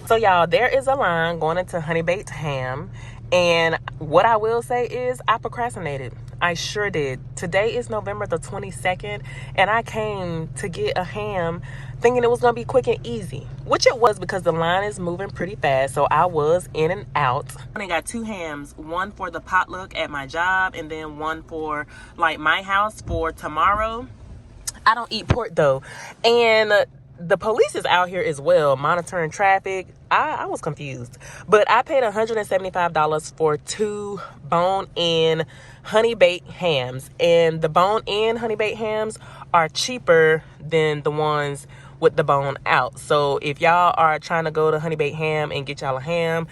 So y'all, there is a line going into honey baked ham, and what I will say is I procrastinated. I sure did. Today is November the 22nd, and I came to get a ham thinking it was going to be quick and easy, which it was because the line is moving pretty fast, so I was in and out. I got 2 hams, one for the potluck at my job and then one for like my house for tomorrow. I don't eat pork though, and the police is out here as well monitoring traffic. I was confused, but I paid $175 for 2 bone-in honey baked hams, and the bone-in honey baked hams are cheaper than the ones with the bone out. So if y'all are trying to go to honey baked ham and get y'all a ham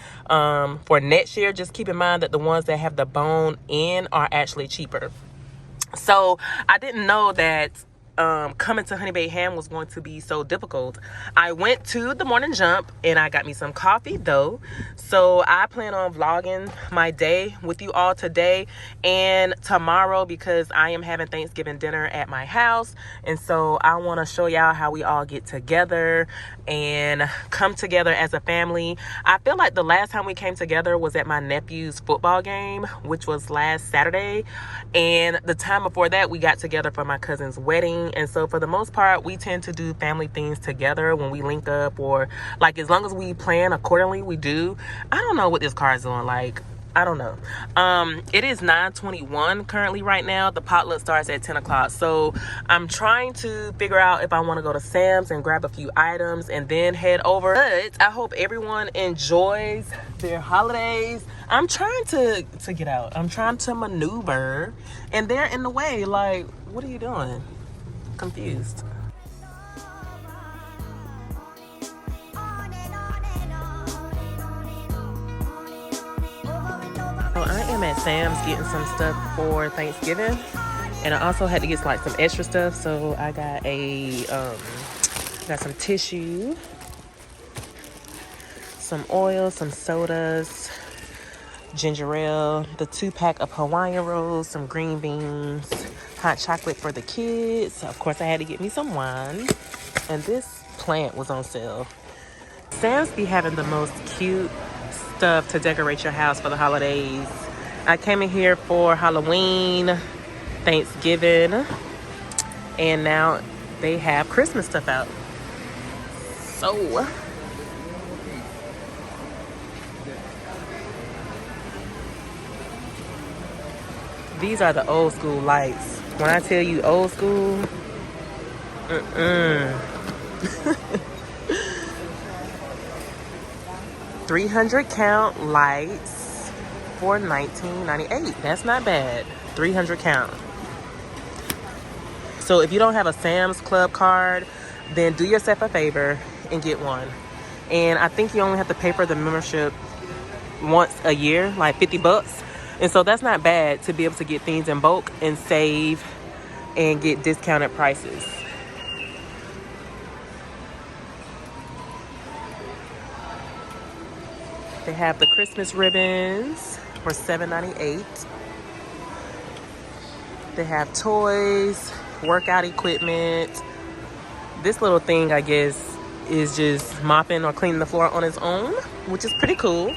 for next year, just keep in mind that the ones that have the bone in are actually cheaper. So I didn't know that coming to honey baked ham was going to be so difficult. I went to the morning jump and I got me some coffee though. So I plan on vlogging my day with you all today and tomorrow because I am having Thanksgiving dinner at my house. And so I want to show y'all how we all get together and come together as a family. I feel like the last time we came together was at my nephew's football game, which was last Saturday. And the time before that, we got together for my cousin's wedding. And so for the most part, we tend to do family things together when we link up, or like as long as we plan accordingly, we do. I don't know what this car is doing. Like, I don't know. It is 9:21 currently right now. The potluck starts at 10 o'clock. So I'm trying to figure out if I want to go to Sam's and grab a few items and then head over. But I hope everyone enjoys their holidays. I'm trying to get out. I'm trying to maneuver and they're in the way. Like, what are you doing? Confused. So I am at Sam's getting some stuff for Thanksgiving, and I also had to get like some extra stuff. So I got got some tissue, some oil, some sodas, ginger ale, the 2-pack of Hawaiian rolls, some green beans, hot chocolate for the kids. Of course, I had to get me some wine, and this plant was on sale. Sam's be having the most cute stuff to decorate your house for the holidays. I came in here for Halloween, Thanksgiving, and now they have Christmas stuff out. So these are the old school lights. When I tell you old school, 300 count lights for $19.98. That's not bad. 300 count. So if you don't have a Sam's Club card, then do yourself a favor and get one. And I think you only have to pay for the membership once a year, like $50. And so that's not bad to be able to get things in bulk and save and get discounted prices. They have the Christmas ribbons for $7.98. They have toys, workout equipment. This little thing, I guess, is just mopping or cleaning the floor on its own, which is pretty cool.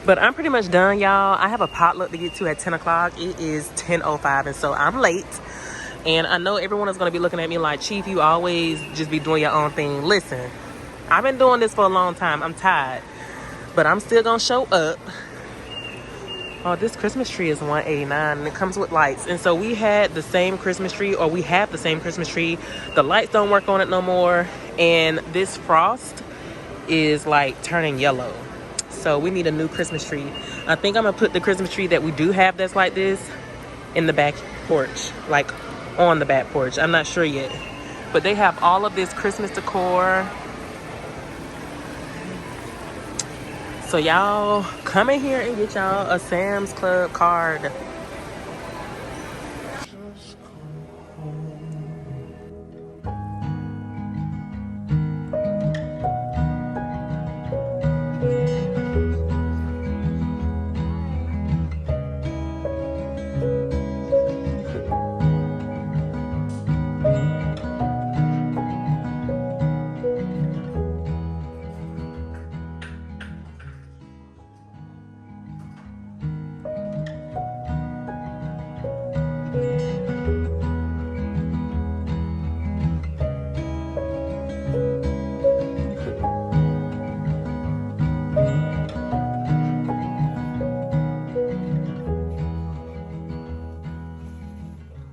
But I'm pretty much done, y'all. I have a potluck to get to at 10 o'clock. It is 10:05, and so I'm late. And I know everyone is going to be looking at me like, Chief, you always just be doing your own thing. Listen, I've been doing this for a long time. I'm tired. But I'm still going to show up. Oh, this Christmas tree is $189, and it comes with lights. And so we had the same Christmas tree, or we have the same Christmas tree. The lights don't work on it no more. And this frost is like turning yellow. So we need a new Christmas tree. I think I'm going to put the Christmas tree that we do have that's like this in the back porch. Like on the back porch. I'm not sure yet. But they have all of this Christmas decor. So y'all come in here and get y'all a Sam's Club card.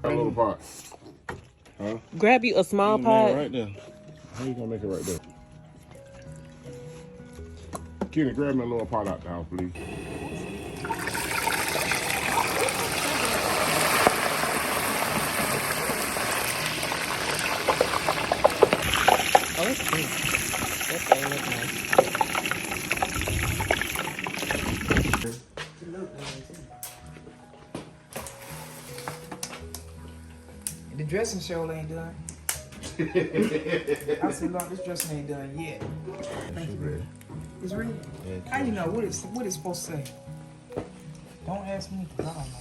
A little pot. Huh? Grab you a small pot. Right there. How you gonna make it right there? Kenny, grab me a little pot out the house, please. Oh, it's pink. That thing looks nice. The dressing show ain't done. I said, Lord, this dressing ain't done yet. Thank you. It's ready? Yeah, how you know? What it's supposed to say? Don't ask me, because I don't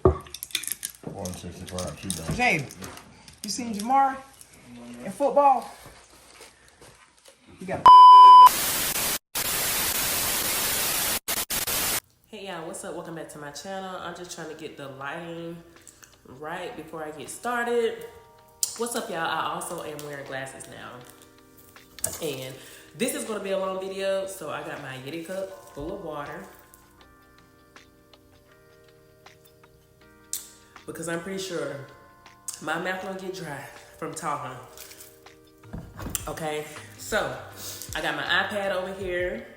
know. 165, she done. Jada, you seen Jamari in football? You got. Hey y'all, what's up? Welcome back to my channel. I'm just trying to get the lighting right before I get started. What's up, y'all? I also am wearing glasses now. And this is going to be a long video, so I got my Yeti cup full of water. Because I'm pretty sure my mouth gonna get dry from talking. Okay, so I got my iPad over here.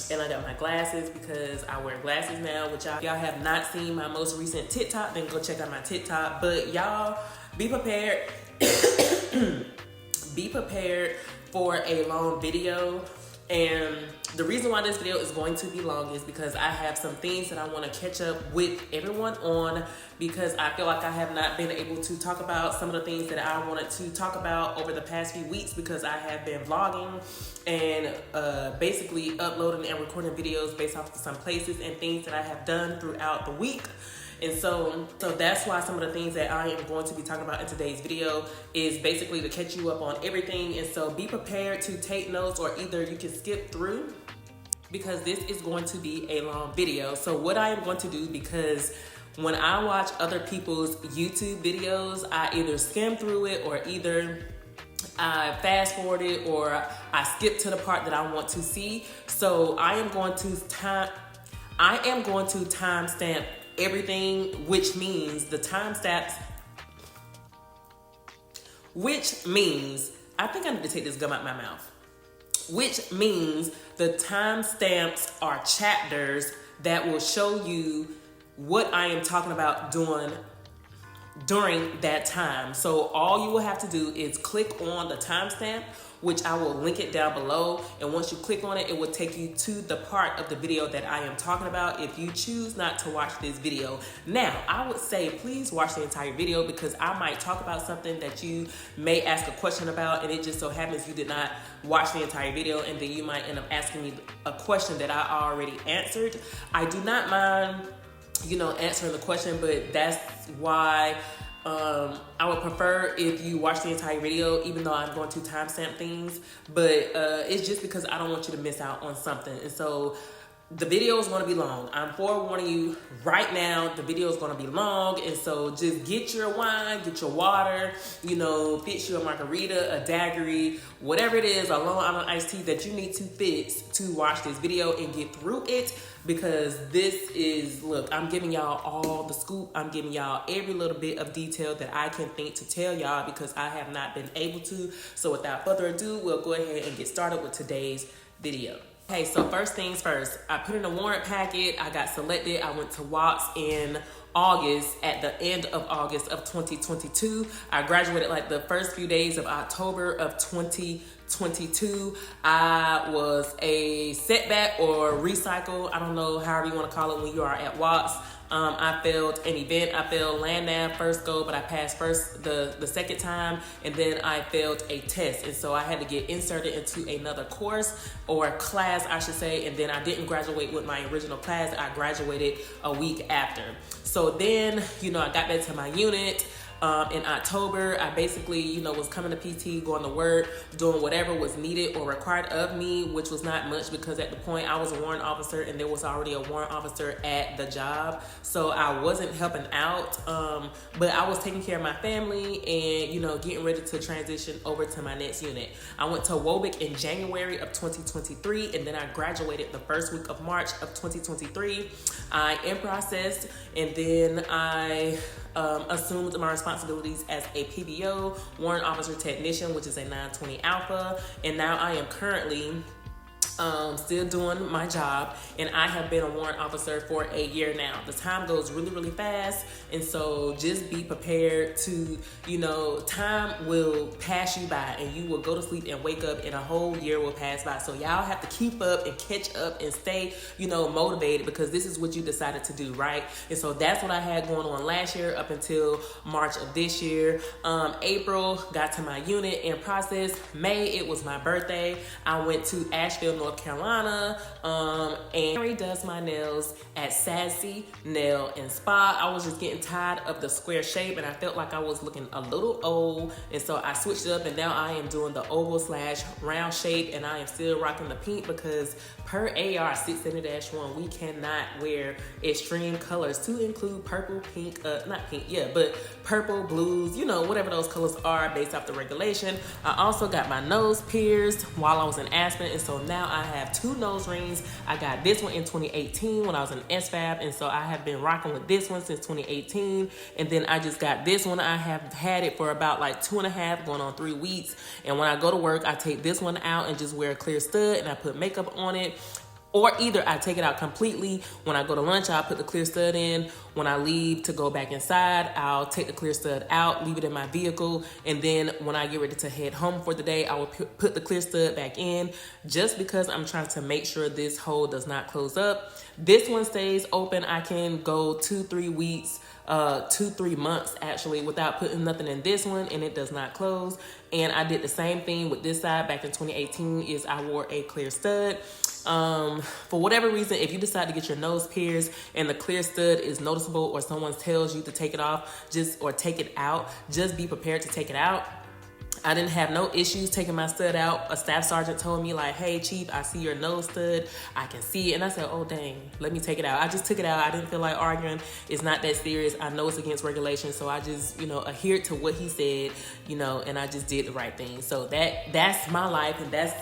And I got my glasses because I wear glasses now, which y'all have not seen my most recent TikTok, then go check out my TikTok. But y'all, be prepared. Be prepared for a long video. And the reason why this video is going to be long is because I have some things that I want to catch up with everyone on, because I feel like I have not been able to talk about some of the things that I wanted to talk about over the past few weeks, because I have been vlogging and basically uploading and recording videos based off of some places and things that I have done throughout the week. And so that's why some of the things that I am going to be talking about in today's video is basically to catch you up on everything. And so be prepared to take notes, or either you can skip through, because this is going to be a long video. So what I am going to do, because when I watch other people's YouTube videos, I either skim through it, or either I fast forward it, or I skip to the part that I want to see. So I am going to timestamp everything, which means the timestamps, which means, I think I need to take this gum out my mouth, which means the timestamps are chapters that will show you what I am talking about during that time. So all you will have to do is click on the timestamp, which I will link it down below. And once you click on it, it will take you to the part of the video that I am talking about if you choose not to watch this video. Now, I would say please watch the entire video, because I might talk about something that you may ask a question about, and it just so happens you did not watch the entire video, and then you might end up asking me a question that I already answered. I do not mind, answering the question, but that's why I would prefer if you watch the entire video, even though I'm going to timestamp things. But it's just because I don't want you to miss out on something. And so the video is going to be long. I'm forewarning you right now, the video is going to be long. And so just get your wine, get your water, fix you a margarita, a daiquiri, whatever it is, a Long Island iced tea that you need to fix to watch this video and get through it. Because this is, look, I'm giving y'all all the scoop. I'm giving y'all every little bit of detail that I can think to tell y'all, because I have not been able to. So without further ado, we'll go ahead and get started with today's video. Okay, so first things first, I put in a warrant packet. I got selected. I went to Watts in August, at the end of August of 2022. I graduated like the first few days of October of 2022. I was a setback or recycle. I don't know, however you want to call it, when you are at Watts. I failed an event. I failed land nav first go, but I passed first the second time, and then I failed a test. And so I had to get inserted into another course, or class, I should say, and then I didn't graduate with my original class. I graduated a week after. So then, I got back to my unit. In October, I basically, you know, was coming to PT, going to work, doing whatever was needed or required of me, which was not much because at the point I was a warrant officer and there was already a warrant officer at the job. So I wasn't helping out, but I was taking care of my family and, you know, getting ready to transition over to my next unit. I went to Wobic in January of 2023, and then I graduated the first week of March of 2023. I in processed, and then I assumed my responsibilities as a PBO, warrant officer technician, which is a 920 alpha, and now I am currently still doing my job, and I have been a warrant officer for a year now. The time goes really, really fast, and so just be prepared to, you know, time will pass you by, and you will go to sleep and wake up, and a whole year will pass by. So y'all have to keep up and catch up and stay, you know, motivated, because this is what you decided to do, right? And so that's what I had going on last year up until March of this year. April, got to my unit in process. May, it was my birthday. I went to Asheville, North Carolina, and Mary does my nails at Sassy Nail and Spa. I was just getting tired of the square shape, and I felt like I was looking a little old, and so I switched it up, and now I am doing the oval/round shape, and I am still rocking the pink because per AR 670-1, we cannot wear extreme colors to include purple, pink, not pink, yeah, but purple, blues, you know, whatever those colors are based off the regulation. I also got my nose pierced while I was in Aspen, and so now I have 2 nose rings. I got this one in 2018 when I was in SFAB, and so I have been rocking with this one since 2018, and then I just got this one. I have had it for about like 2.5 going on 3 weeks, and when I go to work, I take this one out and just wear a clear stud, and I put makeup on it. Or either I take it out completely. When I go to lunch, I'll put the clear stud in. When I leave to go back inside, I'll take the clear stud out, leave it in my vehicle. And then when I get ready to head home for the day, I will put the clear stud back in, just because I'm trying to make sure this hole does not close up. This one stays open. I can go 2-3 weeks, 2-3 months actually, without putting nothing in this one, and it does not close. And I did the same thing with this side back in 2018 is I wore a clear stud. For whatever reason, if you decide to get your nose pierced and the clear stud is noticeable, or someone tells you to take it off, or take it out, just be prepared to take it out. I didn't have no issues taking my stud out. A staff sergeant told me like, hey chief, I see your nose stud, I can see it. And I said, oh dang, let me take it out. I just took it out. I didn't feel like arguing. It's not that serious. I know it's against regulation, so I just, you know, adhered to what he said, you know, and I just did the right thing. So that's my life, and that's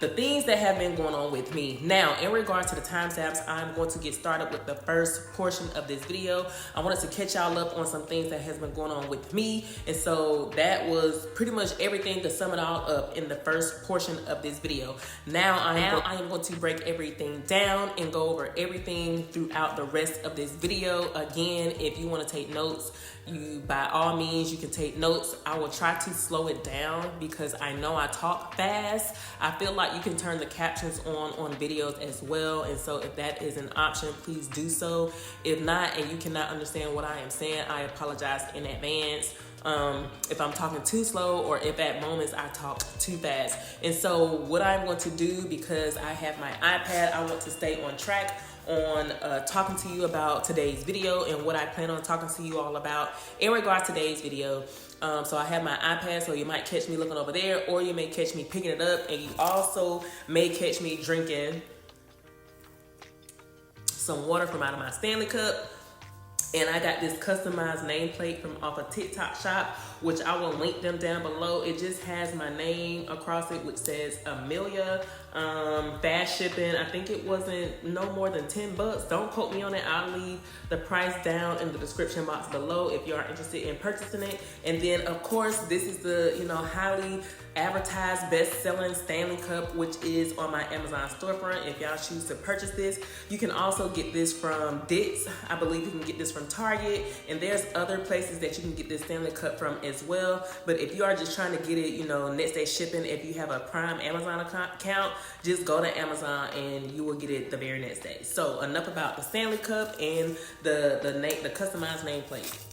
the things that have been going on with me. Now, in regards to the timestamps, I'm going to get started with the first portion of this video. I wanted to catch y'all up on some things that has been going on with me. And so that was pretty much everything to sum it all up in the first portion of this video. Now I am going to break everything down and go over everything throughout the rest of this video. Again, if you want to take notes, you by all means you can take notes. I will try to slow it down because I know I talk fast. I feel like you can turn the captions on videos as well, and so if that is an option, please do so. If not, and you cannot understand what I am saying, I apologize in advance if I'm talking too slow, or if at moments I talk too fast. And so what I'm going to do, because I have my iPad, I want to stay on track on talking to you about today's video and what I plan on talking to you all about in regards to today's video. So I have my iPad, so you might catch me looking over there, or you may catch me picking it up, and you also may catch me drinking some water from out of my Stanley cup. And I got this customized nameplate from off a TikTok shop, which I will link them down below. It just has my name across it, which says Amelia. Fast shipping. I think it wasn't no more than $10. Don't quote me on it. I'll leave the price down in the description box below if you are interested in purchasing it. And then of course, this is the, you know, highly advertised best-selling Stanley cup, which is on my Amazon storefront. If y'all choose to purchase this, you can also get this from Dick's. I believe you can get this from Target, and there's other places that you can get this Stanley cup from as well. But if you are just trying to get it, you know, next day shipping, if you have a Prime Amazon account, just go to Amazon and you will get it the very next day. So enough about the Stanley cup and the customized nameplate.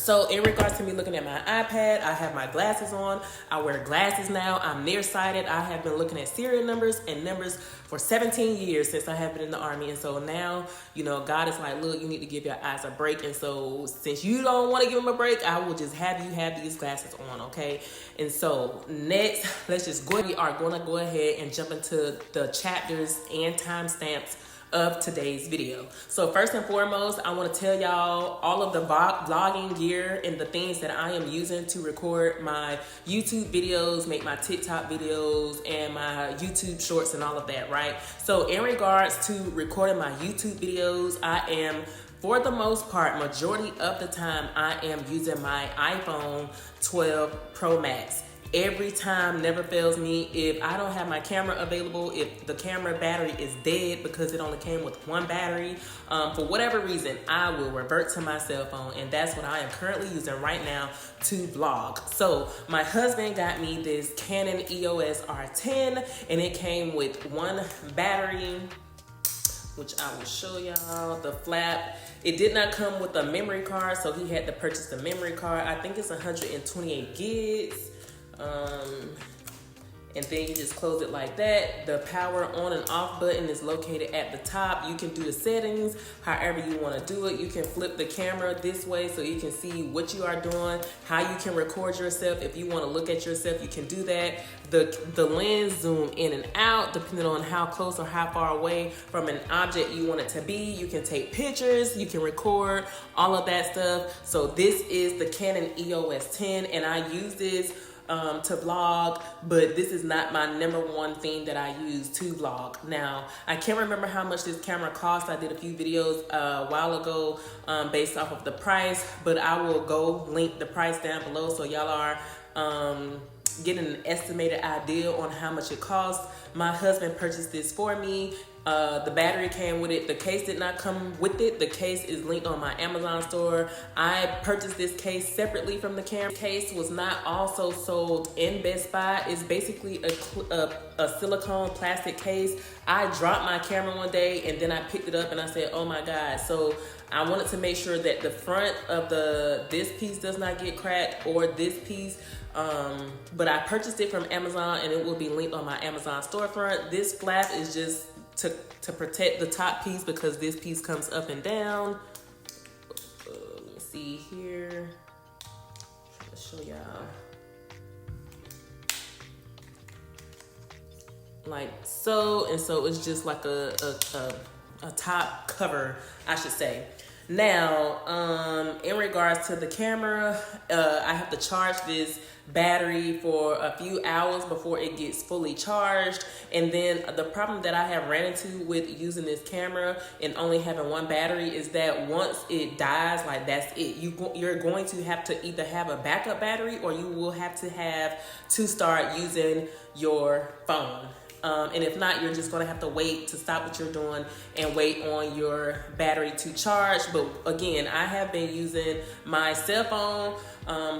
So in regards to me looking at my iPad, I have my glasses on. I wear glasses now. I'm nearsighted. I have been looking at serial numbers and numbers for 17 years since I have been in the Army. And so now, you know, God is like, look, you need to give your eyes a break. And so since you don't want to give them a break, I will just have you have these glasses on, okay? And so next, let's just go. We are going to go ahead and jump into the chapters and timestamps of today's video. So first and foremost, I want to tell y'all all of the vlogging gear and the things that I am using to record my YouTube videos, make my TikTok videos, and my YouTube shorts and all of that, right? So in regards to recording my YouTube videos, I am, for the most part, majority of the time, I am using my iPhone 12 Pro Max. Every time, never fails me. If I don't have my camera available, if the camera battery is dead because it only came with one battery, for whatever reason, I will revert to my cell phone, and that's what I am currently using right now to vlog. So my husband got me this Canon EOS R10, and it came with one battery, which I will show y'all. The flap, it did not come with a memory card, so he had to purchase the memory card. I think it's 128 gigs. And then you just close it like that. The power on and off button is located at the top. You can do the settings however you want to do it. You can flip the camera this way so you can see what you are doing, how you can record yourself. If you want to look at yourself, you can do that. The lens zoom in and out depending on how close or how far away from an object you want it to be. You can take pictures, you can record, all of that stuff. So this is the Canon EOS 10, and I use this to vlog, but this is not my number one thing that I use to vlog. Now, I can't remember how much this camera cost. I did a few videos a while ago based off of the price, but I will go link the price down below so y'all are getting an estimated idea on how much it costs. My husband purchased this for me. The battery came with it. The case did not come with it. The case is linked on my Amazon store. I purchased this case separately from the camera. The case was not also sold in Best Buy. It's basically a silicone plastic case. I dropped my camera one day and then I picked it up and I said, oh my God. So I wanted to make sure that the front of this piece does not get cracked, or this piece. But I purchased it from Amazon and it will be linked on my Amazon storefront. This flap is just to protect the top piece because this piece comes up and down. Let me see here. I'm trying to show y'all. Like so, and so it's just like a top cover, I should say. Now, in regards to the camera, I have to charge this battery for a few hours before it gets fully charged. And then the problem that I have ran into with using this camera and only having one battery is that once it dies, like that's it. You're going to have to either have a backup battery or you will have to start using your phone. And if not, you're just going to have to wait to stop what you're doing and wait on your battery to charge. But again, I have been using my cell phone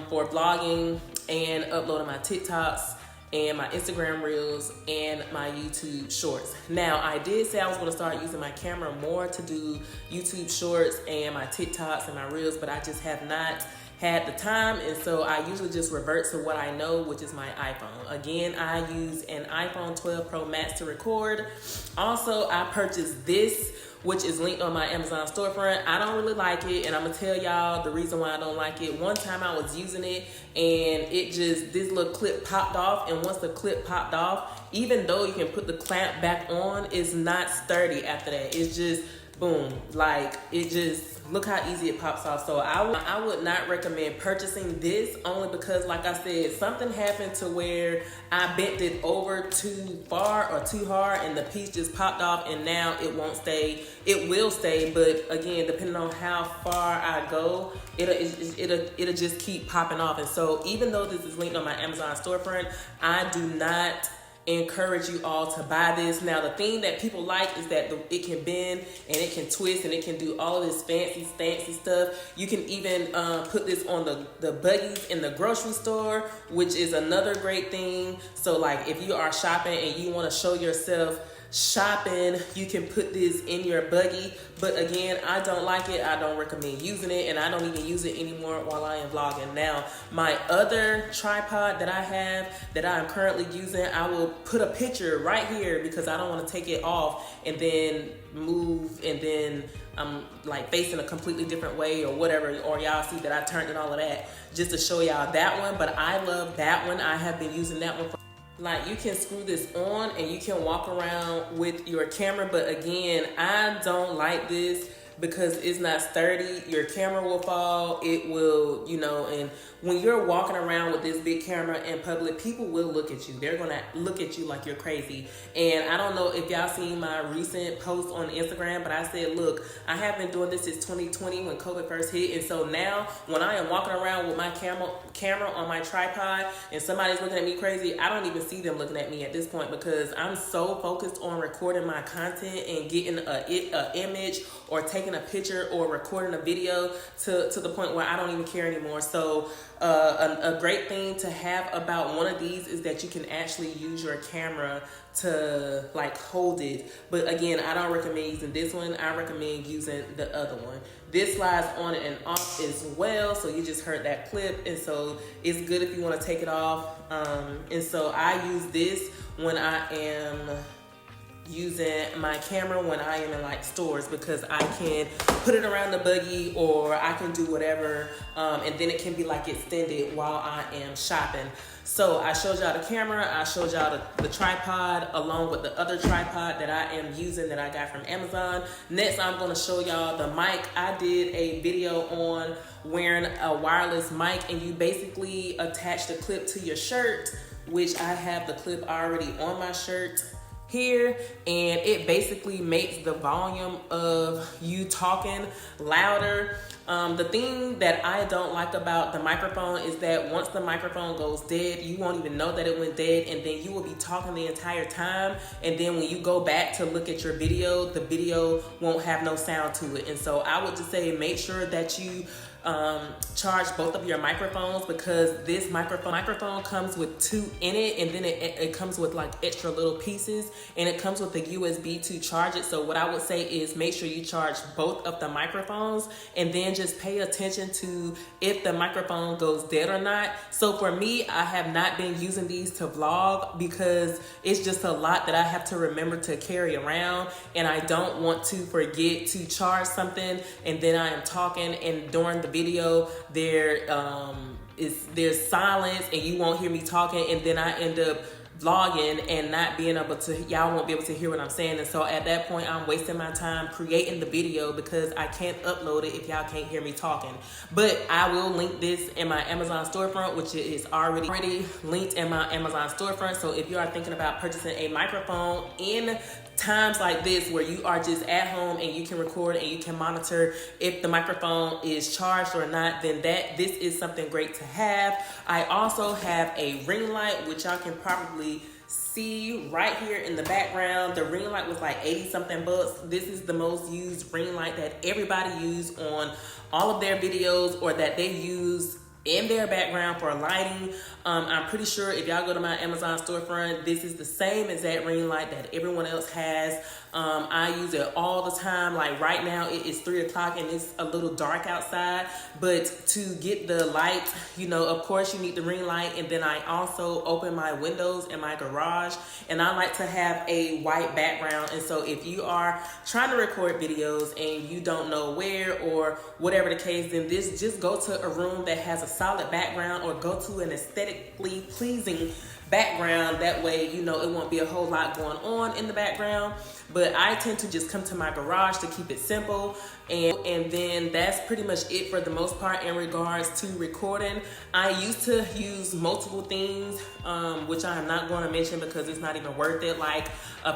for vlogging and uploading my TikToks and my Instagram reels and my YouTube shorts. Now, I did say I was going to start using my camera more to do YouTube shorts and my TikToks and my reels, but I just have not had the time, and so I usually just revert to what I know, which is my iPhone. Again, I use an iPhone 12 Pro Max to record. Also, I purchased this, which is linked on my Amazon storefront. I don't really like it, and I'm gonna tell y'all the reason why I don't like it. One time I was using it, and this little clip popped off, and once the clip popped off, even though you can put the clamp back on, it's not sturdy after that. It's just boom, like it just, look how easy it pops off. So I would not recommend purchasing this, only because, like I said, something happened to where I bent it over too far or too hard and the piece just popped off, and now it won't stay. It will stay, but again, depending on how far I go, it'll just keep popping off. And so even though this is linked on my Amazon storefront, I do not encourage you all to buy this. Now, the thing that people like is that it can bend and it can twist and it can do all of this fancy stuff. You can even put this on the buggies in the grocery store, which is another great thing. So like if you are shopping and you want to show yourself shopping, you can put this in your buggy. But again, I don't like it. I don't recommend using it, and I don't even use it anymore while I am vlogging. Now, my other tripod that I have that I'm currently using, I will put a picture right here because I don't want to take it off and then move and then I'm like facing a completely different way or whatever, or y'all see that I turned and all of that just to show y'all that one. But I love that one. I have been using that one for, like, you can screw this on and you can walk around with your camera. But again, I don't like this because it's not sturdy. Your camera will fall. It will, you know, and when you're walking around with this big camera in public, people will look at you. They're gonna look at you like you're crazy. And I don't know if y'all seen my recent post on Instagram, but I said, look, I have been doing this since 2020 when COVID first hit. And so now when I am walking around with my camera on my tripod and somebody's looking at me crazy, I don't even see them looking at me at this point because I'm so focused on recording my content and getting a image or taking a picture or recording a video to the point where I don't even care anymore. So a great thing to have about one of these is that you can actually use your camera to like hold it. But again, I don't recommend using this one. I recommend using the other one. This slides on and off as well, so you just heard that clip, and so it's good if you want to take it off. And so I use this when I am using my camera when I am in like stores, because I can put it around the buggy or I can do whatever, and then it can be like extended while I am shopping. So I showed y'all the camera, I showed y'all the tripod along with the other tripod that I am using that I got from Amazon. Next, I'm gonna show y'all the mic. I did a video on wearing a wireless mic, and you basically attach the clip to your shirt, which I have the clip already on my shirt here, and it basically makes the volume of you talking louder. The thing that I don't like about the microphone is that once the microphone goes dead, you won't even know that it went dead, and then you will be talking the entire time, and then when you go back to look at your video, the video won't have no sound to it. And so I would just say make sure that you charge both of your microphones, because this microphone comes with two in it, and then it comes with like extra little pieces, and it comes with a USB to charge it. So what I would say is make sure you charge both of the microphones, and then just pay attention to if the microphone goes dead or not. So for me, I have not been using these to vlog because it's just a lot that I have to remember to carry around, and I don't want to forget to charge something and then I am talking, and during the video there's silence and you won't hear me talking, and then I end up vlogging and not being able to, y'all won't be able to hear what I'm saying. And so at that point, I'm wasting my time creating the video because I can't upload it if y'all can't hear me talking. But I will link this in my Amazon storefront, which is already linked in my Amazon storefront. So if you are thinking about purchasing a microphone in times like this where you are just at home and you can record and you can monitor if the microphone is charged or not, then this is something great to have. I also have a ring light, which y'all can probably see right here in the background. The ring light was like 80 something bucks. This is the most used ring light that everybody uses on all of their videos, or that they use in their background for lighting. I'm pretty sure if y'all go to my Amazon storefront, this is the same as that ring light that everyone else has. I use it all the time. Like right now it is 3 o'clock and it's a little dark outside, but to get the light, you know, of course you need the ring light. And then I also open my windows in my garage, and I like to have a white background. And so if you are trying to record videos and you don't know where or whatever the case, then just go to a room that has a solid background, or go to an aesthetically pleasing background. That way, you know, it won't be a whole lot going on in the background. But I tend to just come to my garage to keep it simple, and then that's pretty much it for the most part in regards to recording. I used to use multiple things, which I am not going to mention because it's not even worth it. Like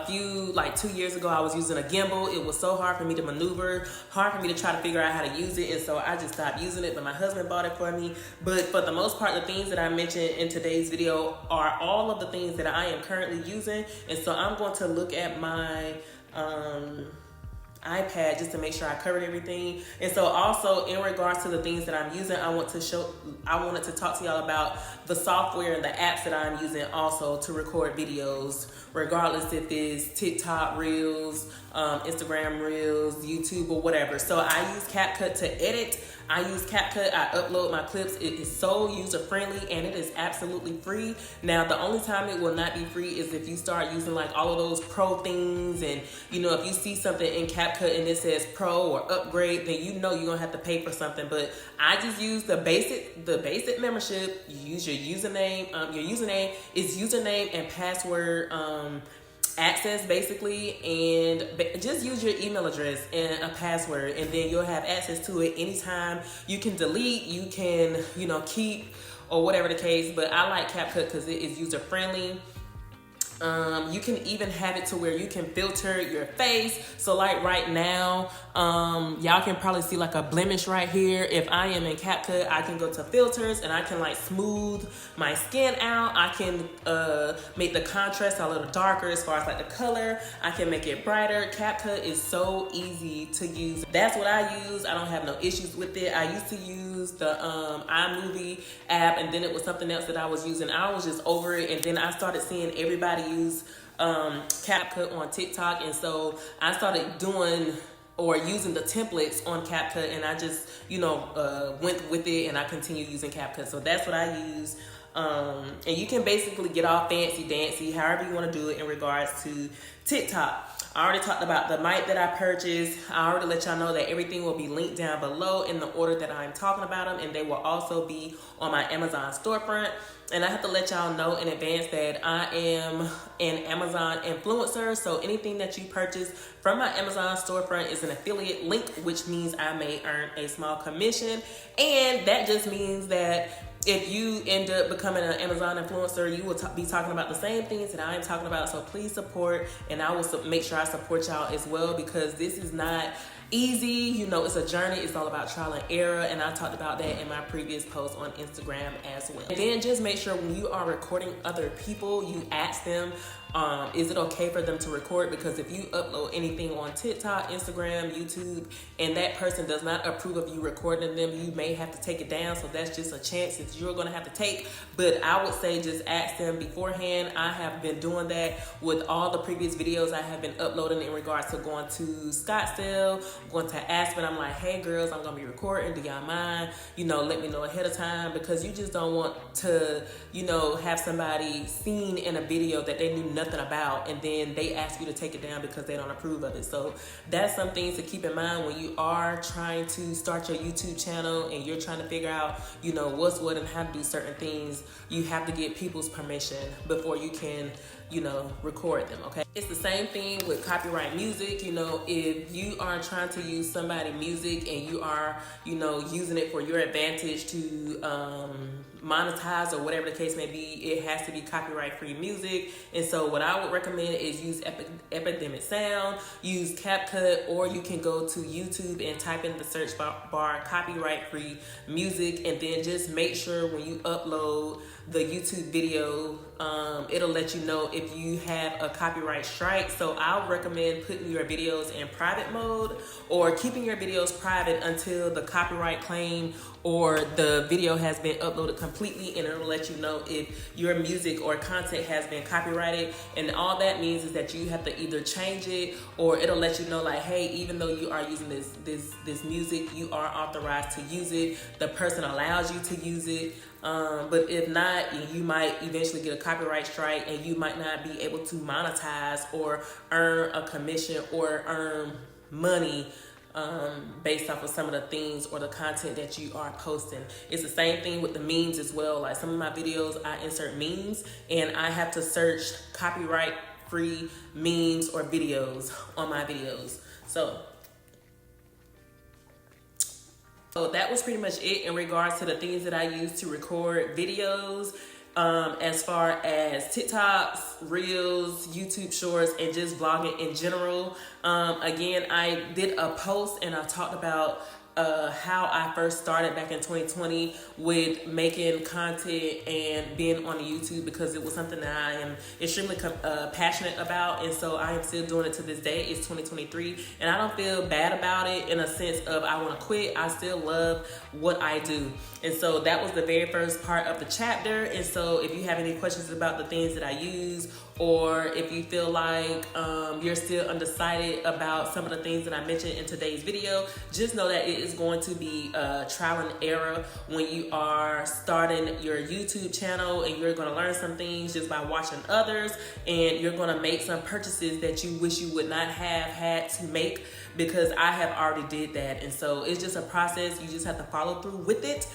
2 years ago, I was using a gimbal. It was so hard for me to maneuver, hard for me to try to figure out how to use it, and so I just stopped using it, but my husband bought it for me. But for the most part, the things that I mentioned in today's video are all of the things that I am currently using. And so I'm going to look at my iPad just to make sure I covered everything. And so also in regards to the things that I'm using, I wanted to talk to y'all about the software and the apps that I'm using also to record videos, regardless if it's TikTok Reels, Instagram Reels, YouTube, or whatever. So I use CapCut to edit. I use CapCut, I upload my clips. It is so user-friendly and it is absolutely free. Now, the only time it will not be free is if you start using like all of those pro things, and you know, if you see something in CapCut and it says pro or upgrade, then you know you're gonna have to pay for something. But I just use the basic membership. You use your username. Your username is username and password access basically, and just use your email address and a password, and then you'll have access to it anytime. You can delete, you can, you know, keep, or whatever the case. But I like CapCut because it is user friendly. You can even have it to where you can filter your face. So like right now, y'all can probably see like a blemish right here. If I am in CapCut, I can go to filters and I can like smooth my skin out. I can make the contrast a little darker as far as like the color. I can make it brighter. CapCut is so easy to use. That's what I use. I don't have no issues with it. I used to use the iMovie app, and then it was something else that I was using. I was just over it, and then I started seeing everybody use CapCut on TikTok, and so I started doing or using the templates on CapCut, and I just, you know, went with it, and I continue using CapCut. So that's what I use. And you can basically get all fancy dancy however you want to do it in regards to TikTok. I already talked about the mic that I purchased. I already let y'all know that everything will be linked down below in the order that I'm talking about them, and they will also be on my Amazon storefront. And I have to let y'all know in advance that I am an Amazon influencer. So anything that you purchase from my Amazon storefront is an affiliate link, which means I may earn a small commission. And that just means that if you end up becoming an Amazon influencer, you will be talking about the same things that I am talking about. So please support, and I will make sure I support y'all as well, because this is not easy. You know, it's a journey. It's all about trial and error, and I talked about that in my previous post on Instagram as well. And then just make sure when you are recording other people, you ask them, is it okay for them to record? Because if you upload anything on TikTok, Instagram, YouTube, and that person does not approve of you recording them, you may have to take it down. So that's just a chance that you're going to have to take. But I would say just ask them beforehand. I have been doing that with all the previous videos I have been uploading in regards to going to Scottsdale, going to Aspen. I'm like, hey girls, I'm going to be recording. Do y'all mind? You know, let me know ahead of time, because you just don't want to, you know, have somebody seen in a video that they knew nothing about, and then they ask you to take it down because they don't approve of it. So that's some things to keep in mind when you are trying to start your YouTube channel and you're trying to figure out, you know, what's what and how to do certain things. You have to get people's permission before you can, you know, record them. Okay, it's the same thing with copyright music. You know, if you are trying to use somebody's music and you are, you know, using it for your advantage to monetize or whatever the case may be, it has to be copyright free music. And so what I would recommend is use Epidemic Sound, use CapCut, or you can go to YouTube and type in the search bar copyright free music, and then just make sure when you upload the YouTube video, it'll let you know if you have a copyright strike. So I'll recommend putting your videos in private mode, or keeping your videos private until the copyright claim or the video has been uploaded completely, and it'll let you know if your music or content has been copyrighted. And all that means is that you have to either change it, or it'll let you know like, hey, even though you are using this music, you are authorized to use it. The person allows you to use it. But if not, you might eventually get a copyright strike, and you might not be able to monetize or earn a commission or earn money based off of some of the things or the content that you are posting. It's the same thing with the memes as well. Like some of my videos, I insert memes, and I have to search copyright free memes or videos on my videos. So that was pretty much it in regards to the things that I use to record videos. As far as TikToks, Reels, YouTube Shorts, and just vlogging in general. Again, I did a post and I talked about how I first started back in 2020 with making content and being on YouTube, because it was something that I am extremely passionate about, and so I am still doing it to this day. It's 2023, and I don't feel bad about it in a sense of I want to quit. I still love what I do, and so that was the very first part of the chapter. And so if you have any questions about the things that I use, or if you feel like you're still undecided about some of the things that I mentioned in today's video, just know that it is going to be trial and error when you are starting your YouTube channel, and you're going to learn some things just by watching others, and you're going to make some purchases that you wish you would not have had to make, because I have already did that. And so it's just a process. You just have to follow through with it.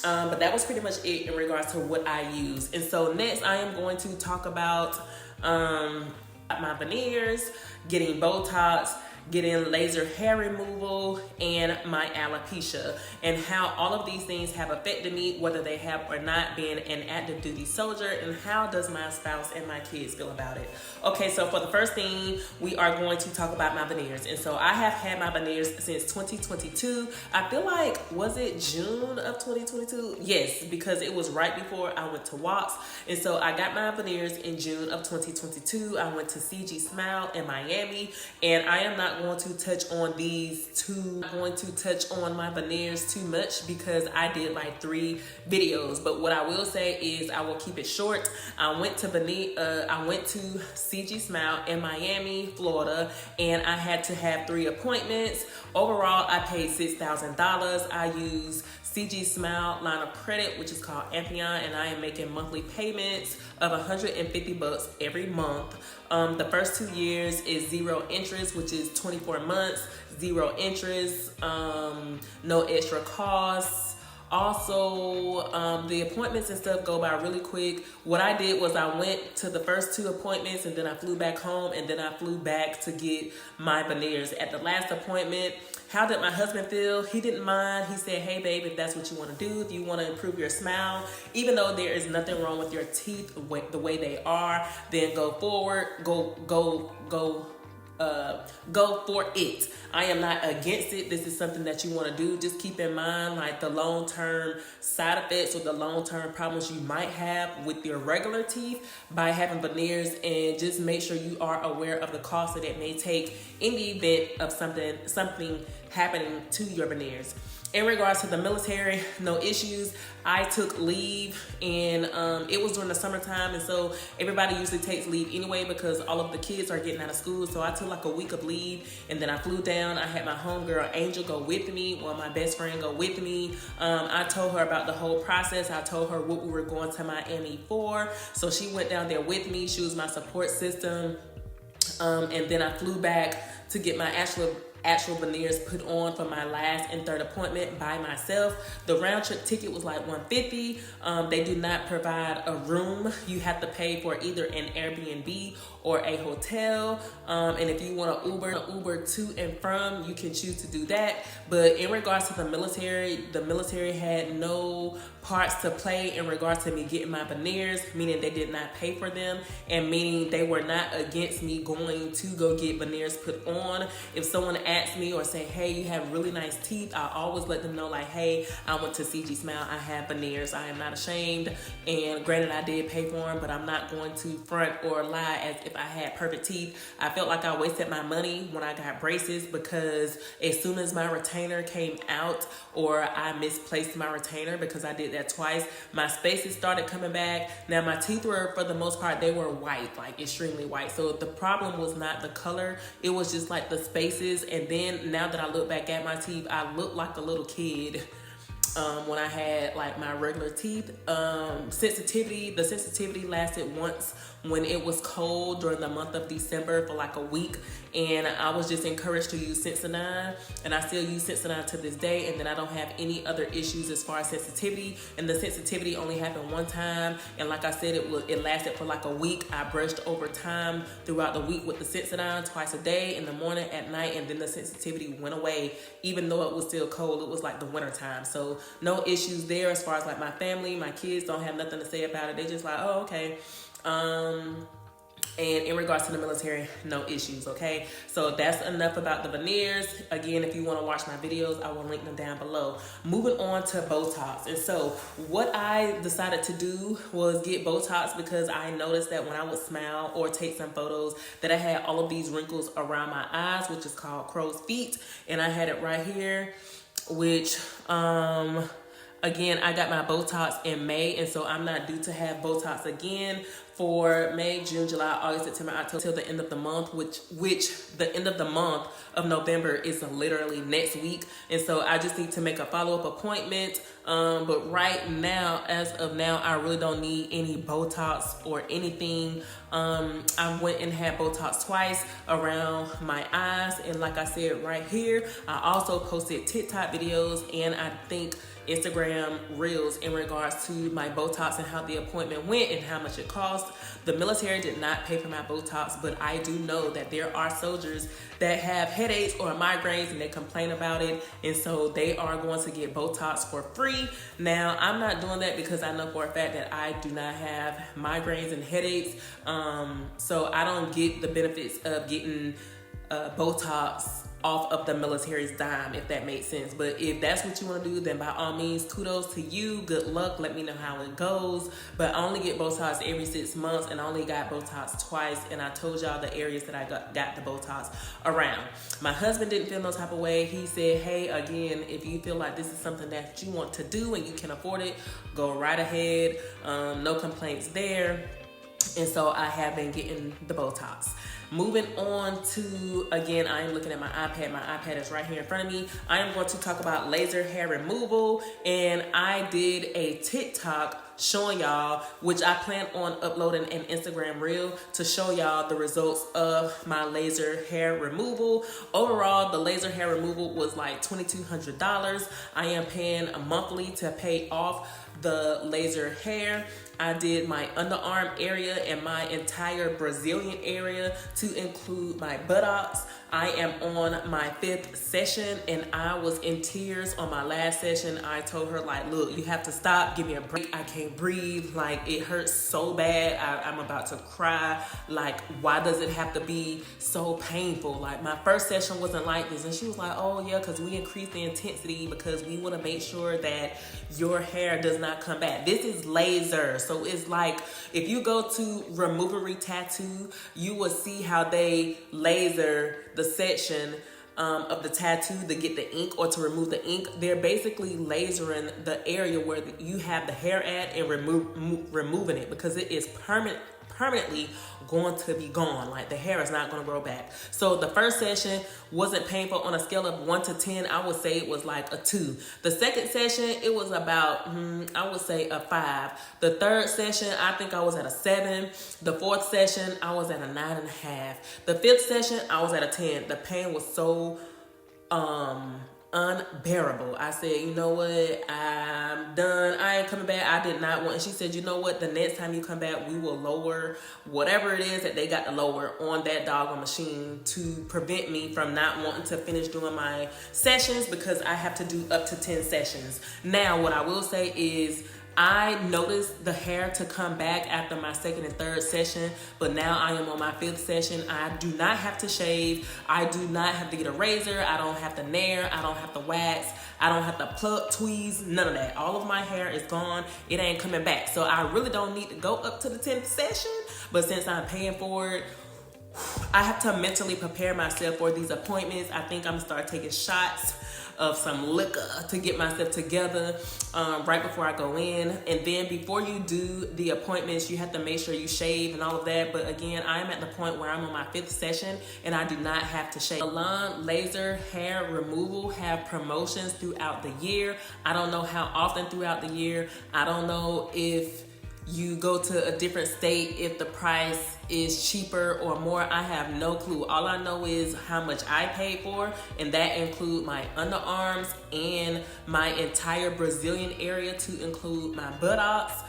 But that was pretty much it in regards to what I use. And so next I am going to talk about my veneers, getting Botox, getting laser hair removal, and my alopecia, and how all of these things have affected me, whether they have or not, being an active duty soldier, and how does my spouse and my kids feel about it. Okay, so for the first thing, we are going to talk about my veneers. And so I have had my veneers since 2022. I feel like, was it June of 2022? Yes, because it was right before I went to Walks. And so I got my veneers in June of 2022. I went to CG Smile in Miami, and I am not going to touch on my veneers too much, because I did like 3 videos. But what I will say is I will keep it short. I went to CG Smile in Miami, Florida, and I had to have 3 appointments. Overall, I paid $6,000. I use CG Smile line of credit, which is called Amphion, and I am making monthly payments of $150 every month. The first 2 years is 0 interest, which is 24 months, 0 interest, no extra costs. Also, the appointments and stuff go by really quick. What I did was I went to the first 2 appointments, and then I flew back home, and then I flew back to get my veneers. At the last appointment, how did my husband feel? He didn't mind. He said, hey babe, if that's what you want to do, if you want to improve your smile, even though there is nothing wrong with your teeth the way they are, then go forward, go for it. I am not against it. This is something that you want to do. Just keep in mind like the long-term side effects or the long-term problems you might have with your regular teeth by having veneers, and just make sure you are aware of the cost that it may take in the event of something happening to your veneers. In regards to the military, no issues. I took leave, and it was during the summertime, and so everybody usually takes leave anyway because all of the kids are getting out of school. So I took like a week of leave, and then I flew down. I had my homegirl Angel go with me, my best friend go with me. I told her about the whole process. I told her what we were going to Miami for, so she went down there with me. She was my support system, and then I flew back to get my actual veneers put on for my last and 3rd appointment by myself. The round trip ticket was like $150. They do not provide a room. You have to pay for either an Airbnb or a hotel. And if you want to Uber to and from, you can choose to do that. But in regards to the military had no parts to play in regards to me getting my veneers, meaning they did not pay for them, and meaning they were not against me going to go get veneers put on. If someone asked me or say, hey, you have really nice teeth, I always let them know like, hey, I went to CG Smile, I have veneers, I am not ashamed. And granted, I did pay for them, but I'm not going to front or lie as if I had perfect teeth. I felt like I wasted my money when I got braces, because as soon as my retainer came out, or I misplaced my retainer, because I did that twice, my spaces started coming back. Now my teeth were, for the most part, they were white, like extremely white. So the problem was not the color, it was just like the spaces. And then now that I look back at my teeth, I look like a little kid when I had like my regular teeth. The sensitivity lasted once when it was cold during the month of December for like a week, and I was just encouraged to use Sensodyne, and I still use Sensodyne to this day, and then I don't have any other issues as far as sensitivity. And the sensitivity only happened one time, and like I said, it lasted for like a week. I brushed over time throughout the week with the Sensodyne twice a day, in the morning, at night, and then the sensitivity went away, even though it was still cold. It was like the winter time, so no issues there. As far as like my family, my kids don't have nothing to say about it. They just like, oh, okay. And in regards to the military, no issues, okay? So that's enough about the veneers. Again, if you want to watch my videos, I will link them down below. Moving on to Botox. And so what I decided to do was get Botox because I noticed that when I would smile or take some photos that I had all of these wrinkles around my eyes, which is called crow's feet. And I had it right here, which, again, I got my Botox in May, and so I'm not due to have Botox again for May, June, July, August, September, October, till the end of the month, which the end of the month of November is literally next week. And so I just need to make a follow-up appointment. But right now, as of now, I really don't need any Botox or anything. I went and had Botox twice around my eyes. And like I said right here, I also posted TikTok videos and I think Instagram reels in regards to my Botox and how the appointment went and how much it cost. The military did not pay for my Botox, but I do know that there are soldiers that have headaches or migraines and they complain about it, and so they are going to get Botox for free. Now, I'm not doing that because I know for a fact that I do not have migraines and headaches, so I don't get the benefits of getting Botox off of the military's dime, if that makes sense. But if that's what you want to do, then by all means, kudos to you. Good luck. Let me know how it goes. But I only get Botox every 6 months, and I only got Botox twice. And I told y'all the areas that I got the Botox around. My husband didn't feel no type of way. He said, hey, again, if you feel like this is something that you want to do and you can afford it, go right ahead. No complaints there. And so I have been getting the Botox. Moving on to, again, I am looking at my iPad. My iPad is right here in front of me. I am going to talk about laser hair removal. And I did a TikTok showing y'all, which I plan on uploading an Instagram reel to show y'all the results of my laser hair removal. Overall, the laser hair removal was like $2,200. I am paying monthly to pay off the laser hair. I did my underarm area and my entire Brazilian area to include my buttocks. I am on my 5th session and I was in tears on my last session. I told her, like, look, you have to stop, give me a break. I can't breathe. Like, it hurts so bad. I'm about to cry. Like, why does it have to be so painful? Like, my first session wasn't like this. And she was like, oh yeah, because we increased the intensity because we want to make sure that your hair does not come back. This is laser. So it's like, if you go to Removery Tattoo, you will see how they laser the section of the tattoo to get the ink or to remove the ink. They're basically lasering the area where you have the hair at and removing it because it is permanently going to be gone. Like, the hair is not going to grow back. So the first session wasn't painful. On a scale of 1 to 10, I would say it was like a 2. The second session, it was about, I would say a 5. The third session, I think I was at a 7. The fourth session, I was at a 9.5. The fifth session, I was at a 10. The pain was so unbearable. I said, you know what, I'm done. I ain't coming back. I did not want, and she said, you know what, the next time you come back, we will lower whatever it is that they got to lower on that doggone machine to prevent me from not wanting to finish doing my sessions because I have to do up to 10 sessions. Now, what I will say is, I noticed the hair to come back after my second and third session, but now I am on my 5th session. I do not have to shave. I do not have to get a razor. I don't have to nair. I don't have to wax. I don't have to pluck, tweeze, none of that. All of my hair is gone. It ain't coming back. So I really don't need to go up to the 10th session, but since I'm paying for it, I have to mentally prepare myself for these appointments. I think I'm gonna start taking shots of some liquor to get myself together right before I go in. And then before you do the appointments, you have to make sure you shave and all of that. But again, I am at the point where I'm on my 5th session and I do not have to shave. Milan laser hair removal have promotions throughout the year. I don't know how often throughout the year. I don't know if you go to a different state, if the price is cheaper or more. I have no clue. All I know is how much I paid for, and that include my underarms and my entire Brazilian area to include my buttocks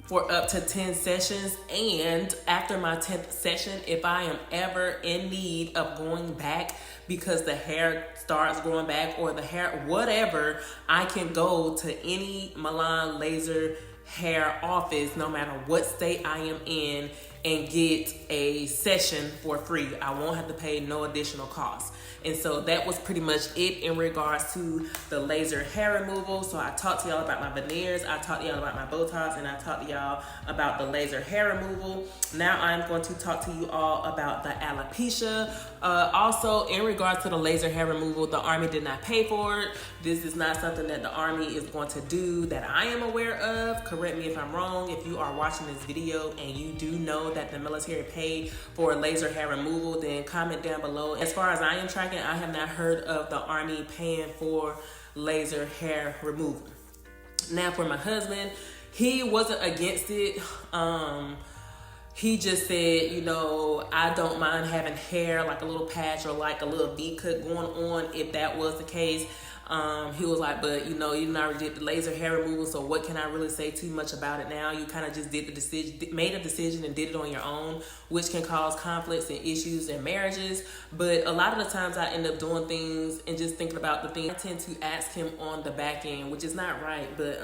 for up to 10 sessions. And after my 10th session, if I am ever in need of going back because the hair starts growing back or the hair, whatever, I can go to any Milan laser hair office, no matter what state I am in, and get a session for free. I won't have to pay no additional cost. And so that was pretty much it in regards to the laser hair removal. So I talked to y'all about my veneers, I talked to y'all about my Botox, and I talked to y'all about the laser hair removal. Now I'm going to talk to you all about the alopecia. Also, in regards to the laser hair removal, the Army did not pay for it. This is not something that the Army is going to do that I am aware of. Correct me if I'm wrong. If you are watching this video and you do know that the military paid for laser hair removal, then comment down below. As far as I am tracking, I have not heard of the Army paying for laser hair removal. Now for my husband, he wasn't against it. He just said, you know, I don't mind having hair, like a little patch or like a little V-cut going on if that was the case. He was like, but you know, you already did the laser hair removal, so what can I really say too much about it now? You kind of just did the decision, made a decision and did it on your own, which can cause conflicts and issues in marriages. But a lot of the times I end up doing things and just thinking about the things. I tend to ask him on the back end, which is not right. But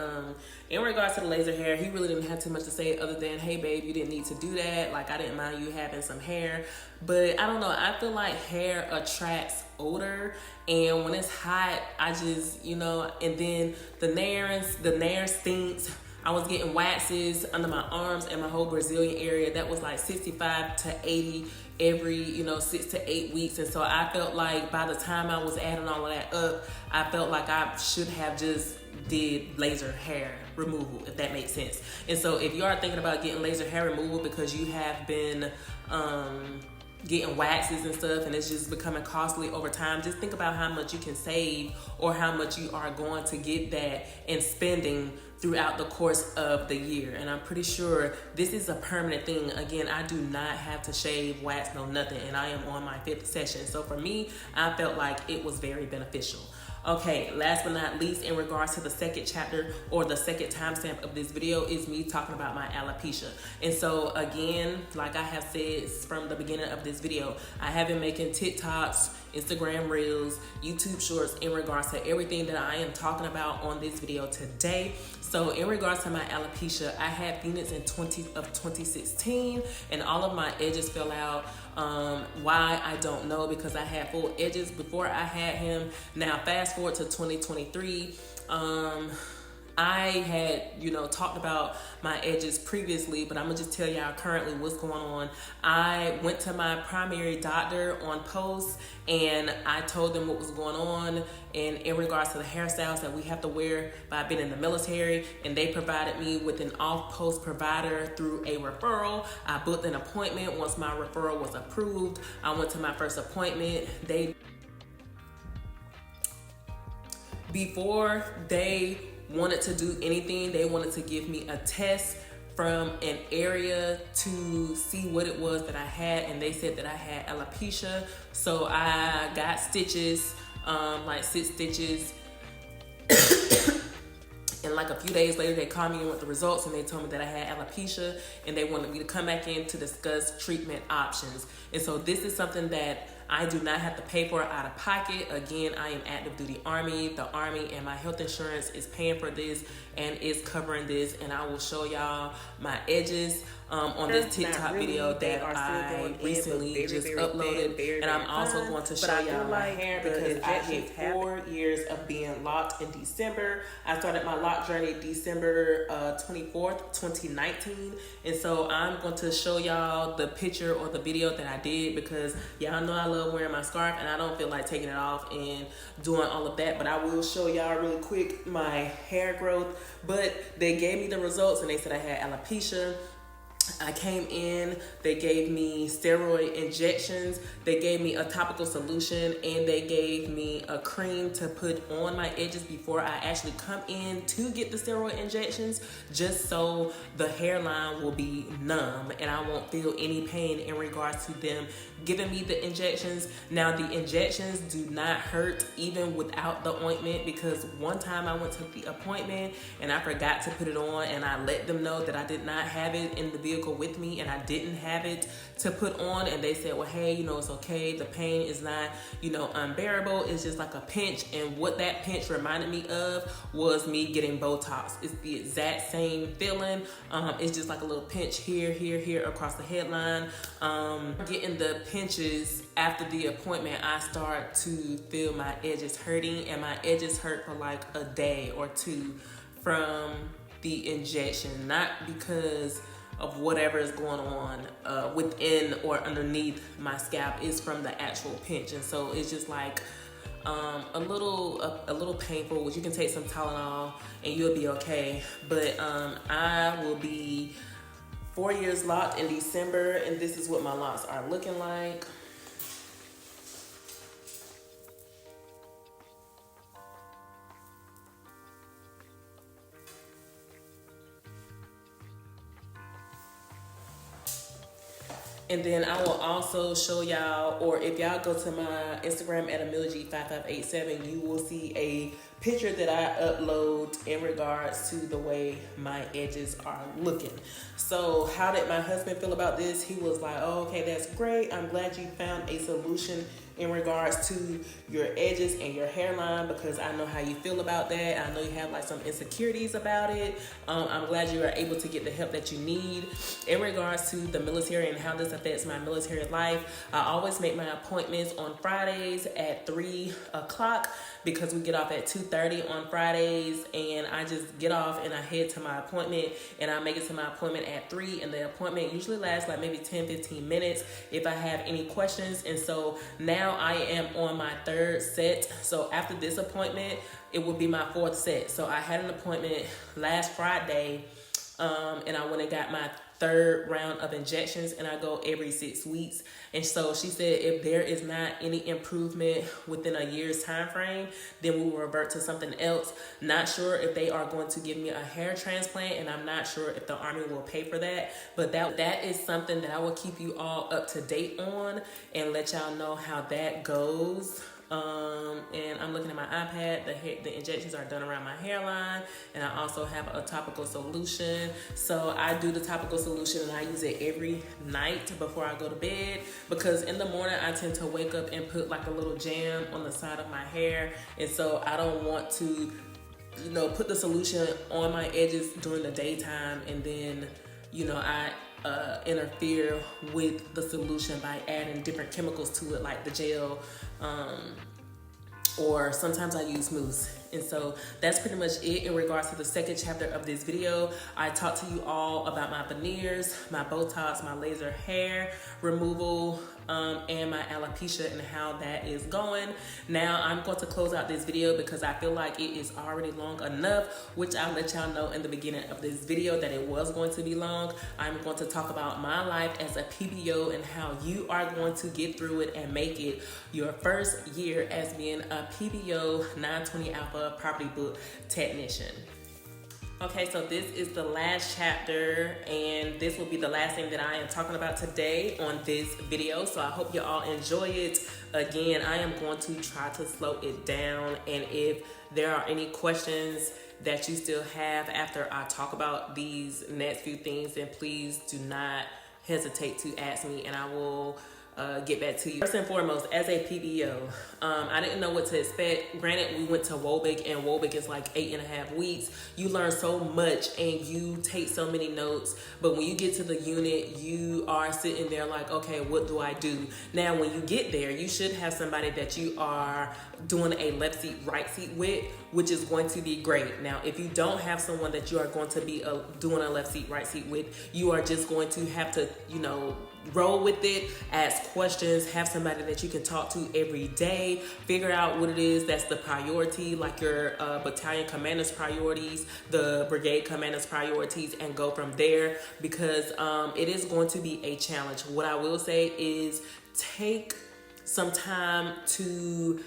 in regards to the laser hair, he really didn't have too much to say other than, hey babe, you didn't need to do that. Like, I didn't mind you having some hair. But I don't know, I feel like hair attracts odor, and when it's hot, I just, you know, and then the nair stinks. I was getting waxes under my arms and my whole Brazilian area. That was like 65 to 80 every, you know, 6 to 8 weeks. And so I felt like by the time I was adding all of that up, I felt like I should have just did laser hair removal, if that makes sense. And so if you are thinking about getting laser hair removal because you have been getting waxes and stuff and it's just becoming costly over time, just think about how much you can save or how much you are going to get that and spending throughout the course of the year. And I'm pretty sure this is a permanent thing. Again, I do not have to shave, wax, no nothing, and I am on my 5th session. So for me, I felt like it was very beneficial. Okay, last but not least, in regards to the second chapter or the second timestamp of this video is me talking about my alopecia. And so again, like I have said from the beginning of this video, I have been making TikToks, Instagram Reels, YouTube Shorts in regards to everything that I am talking about on this video today. So in regards to my alopecia, I had Phoenix in 2016 and all of my edges fell out. Why, I don't know, because I had full edges before I had him. Now fast forward to 2023, I had, you know, talked about my edges previously, but I'm gonna just tell y'all currently what's going on. I went to my primary doctor on post and I told them what was going on and in regards to the hairstyles that we have to wear by being in the military, and they provided me with an off-post provider through a referral. I booked an appointment. Once my referral was approved, I went to my first appointment. Before they wanted to do anything, they wanted to give me a test from an area to see what it was that I had, and they said that I had alopecia. So I got stitches, like 6 stitches. And like a few days later, they called me in with the results and they told me that I had alopecia and they wanted me to come back in to discuss treatment options. And so this is something that I do not have to pay for out of pocket. Again, I am active duty Army. The Army and my health insurance is paying for this and is covering this. And I will show y'all my edges on this TikTok video that I recently just uploaded. And I'm also going to show y'all my hair because I hit 4 years of being locked in December. I started my lock journey December 24th, 2019. And so I'm going to show y'all the picture or the video that I did because y'all know I love wearing my scarf and I don't feel like taking it off and doing all of that. But I will show y'all really quick my hair growth. But they gave me the results and they said I had alopecia. I came in, they gave me steroid injections, they gave me a topical solution, and they gave me a cream to put on my edges before I actually come in to get the steroid injections, just so the hairline will be numb and I won't feel any pain in regards to them giving me the injections. Now the injections do not hurt even without the ointment, because one time I went to the appointment and I forgot to put it on and I let them know that I did not have it in the bill vehicle with me and I didn't have it to put on, and they said, well, hey, you know, it's okay. The pain is not, you know, unbearable. It's just like a pinch. And what that pinch reminded me of was me getting Botox. It's the exact same feeling. It's just like a little pinch here, here, here across the headline. Getting the pinches after the appointment, I start to feel my edges hurting, and my edges hurt for like a day or two from the injection, not because of whatever is going on within or underneath my scalp. Is from the actual pinch. And so it's just like a little painful, which you can take some Tylenol and you'll be okay. But I will be 4 years locked in December, and this is what my locks are looking like. And then I will also show y'all, or if y'all go to my Instagram at Amelia D I 5587, you will see a picture that I upload in regards to the way my edges are looking. So how did my husband feel about this? He was like, oh, okay, that's great. I'm glad you found a solution in regards to your edges and your hairline, because I know how you feel about that. I know you have like some insecurities about it. I'm glad you are able to get the help that you need. In regards to the military and how this affects my military life, I always make my appointments on Fridays at 3 o'clock because we get off at 2:30 on Fridays, and I just get off and I head to my appointment, and I make it to my appointment at 3, and the appointment usually lasts like maybe 10-15 minutes if I have any questions. And so now I am on my 3rd set. So after this appointment, it will be my 4th set. So I had an appointment last Friday, and I went and got my 3rd round of injections, and I go every 6 weeks. And so she said if there is not any improvement within a year's time frame, then we will revert to something else. Not sure if they are going to give me a hair transplant, and I'm not sure if the Army will pay for that, but that is something that I will keep you all up to date on and let y'all know how that goes. And I'm looking at my iPad. The injections are done around my hairline, and I also have a topical solution. So I do the topical solution, and I use it every night before I go to bed, because in the morning I tend to wake up and put like a little jam on the side of my hair, and so I don't want to, you know, put the solution on my edges during the daytime, and then, you know, I interfere with the solution by adding different chemicals to it, like the gel, or sometimes I use mousse. And so that's pretty much it in regards to the 2nd chapter of this video. I talked to you all about my veneers, my Botox, my laser hair removal, and my alopecia and how that is going. Now I'm going to close out this video because I feel like it is already long enough, which I'll let y'all know in the beginning of this video that it was going to be long. I'm going to talk about my life as a PBO and how you are going to get through it and make it your first year as being a PBO 920 Alpha property book technician. Okay, so this is the last chapter, and this will be the last thing that I am talking about today on this video. So I hope you all enjoy it. Again, I am going to try to slow it down, and if there are any questions that you still have after I talk about these next few things, then please do not hesitate to ask me, and I will get back to you. First and foremost, as a PBO, I didn't know what to expect. Granted, we went to Wobic, and Wobic is like 8.5 weeks. You learn so much and you take so many notes, but when you get to the unit, you are sitting there like, okay, what do I do? Now, when you get there, you should have somebody that you are doing a left seat, right seat with, which is going to be great. Now, if you don't have someone that you are going to be doing a left seat, right seat with, you are just going to have to, you know, roll with it, ask questions, have somebody that you can talk to every day, figure out what it is that's the priority, like your battalion commander's priorities, the brigade commander's priorities, and go from there, because it is going to be a challenge. What I will say is take some time to